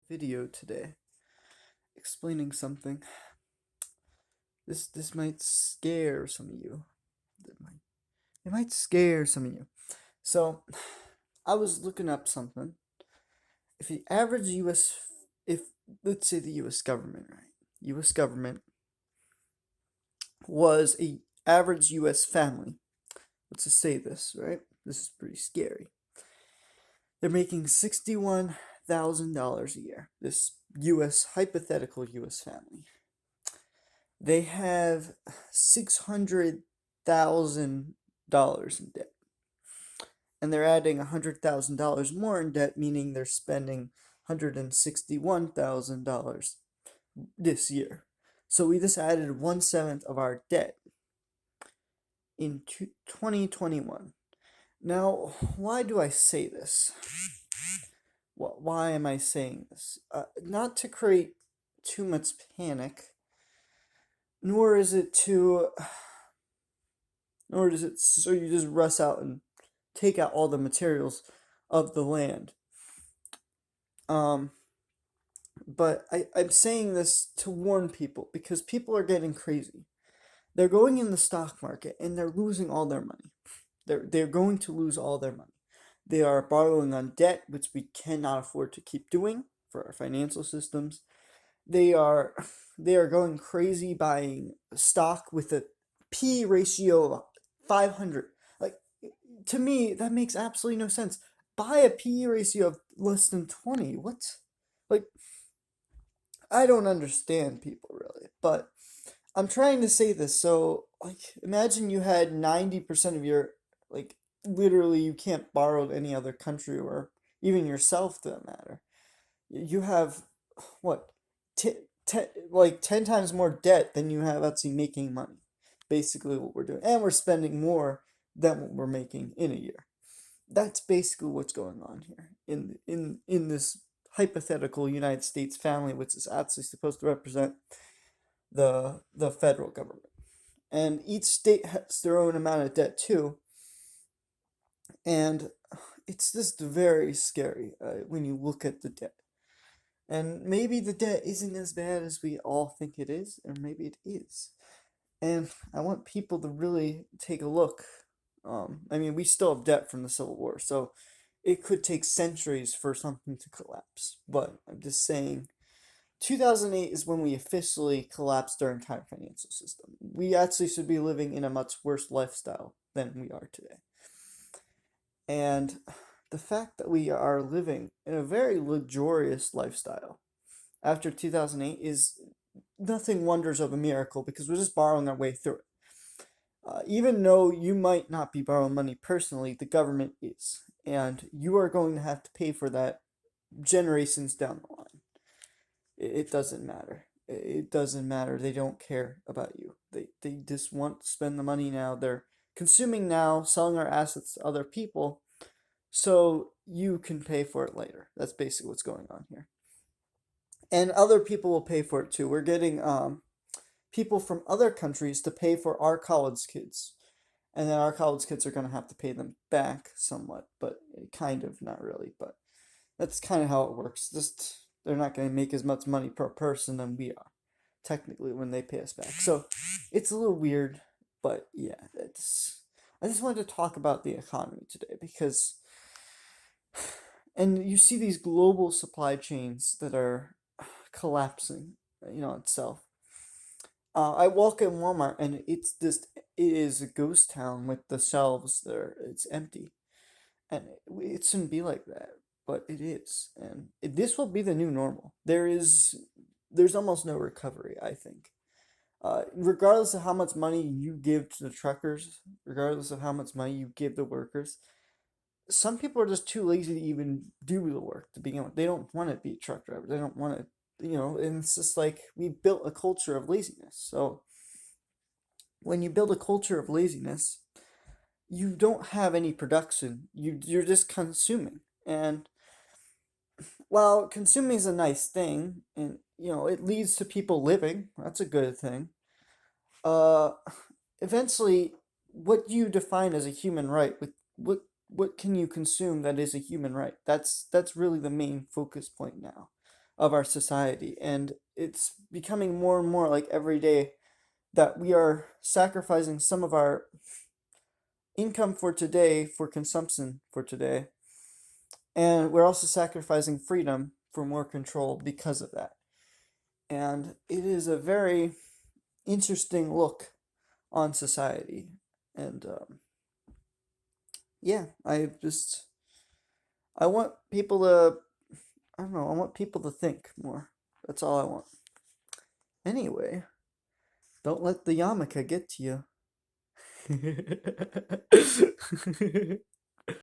video today explaining something. This might scare some of you. It might scare some of you. So, I was looking up something. If the average U.S. if let's say the U.S. government, right? U.S. government was a average U.S. family. Let's just say this, right? This is pretty scary. They're making $61,000 a year. This U.S. hypothetical U.S. family. They have $600,000 in debt, and they're adding $100,000 more in debt, meaning they're spending $161,000 this year. So we just added 1/7 of our debt in 2021. Now, why do I say this? Why am I saying this? Not to create too much panic, nor is it to, nor is it so you just rush out and take out all the materials of the land. But I'm saying this to warn people because people are getting crazy. They're going in the stock market and they're losing all their money. They're going to lose all their money. They are borrowing on debt, which we cannot afford to keep doing for our financial systems. They are they are going crazy buying stock with a P ratio of 500. Like, to me, that makes absolutely no sense. Buy a P ratio of less than 20. What? Like, I don't understand people really, but I'm trying to say this. So, like, imagine you had 90% of your, like, literally, you can't borrow to any other country or even yourself to that matter. You have, what, like 10 times more debt than you have actually making money. Basically, what we're doing. And we're spending more than what we're making in a year. That's basically what's going on here in this hypothetical United States family, which is actually supposed to represent the federal government. And each state has their own amount of debt too. And it's just very scary when you look at the debt. And maybe the debt isn't as bad as we all think it is, or maybe it is. And I want people to really take a look. I mean, we still have debt from the Civil War, so it could take centuries for something to collapse. But I'm just saying, 2008 is when we officially collapsed our entire financial system. We actually should be living in a much worse lifestyle than we are today. And the fact that we are living in a very luxurious lifestyle after 2008 is nothing wonders of a miracle because we're just borrowing our way through it. Even though you might not be borrowing money personally, the government is. And you are going to have to pay for that generations down the line. It doesn't matter. It doesn't matter. They don't care about you. They just want to spend the money now. They're consuming now, selling our assets to other people so you can pay for it later. That's basically what's going on here. And other people will pay for it too. We're getting people from other countries to pay for our college kids. And then our college kids are going to have to pay them back somewhat, but kind of, not really. But that's kind of how it works. Just they're not going to make as much money per person than we are, technically, when they pay us back. So it's a little weird, but yeah, I just wanted to talk about the economy today because, and you see these global supply chains that are collapsing, itself. I walk in Walmart and it is a ghost town with the shelves there. It's empty. And it shouldn't be like that, but it is. And this will be the new normal. There's almost no recovery, I think. Regardless of how much money you give to the truckers, regardless of how much money you give the workers, some people are just too lazy to even do the work to begin with. They don't want to be a truck driver. They don't want to, and it's just like we built a culture of laziness. So when you build a culture of laziness, you don't have any production. You're just consuming. And while consuming is a nice thing, and it leads to people living, that's a good thing. Uh, Eventually, what do you define as a human right? What can you consume that is a human right? That's really the main focus point now. of our society, and it's becoming more and more like every day that we are sacrificing some of our income for today for consumption for today, and we're also sacrificing freedom for more control because of that. And it is a very interesting look on society. And yeah, I want people to, I don't know, I want people to think more. That's all I want. Anyway, don't let the yarmulke get to you.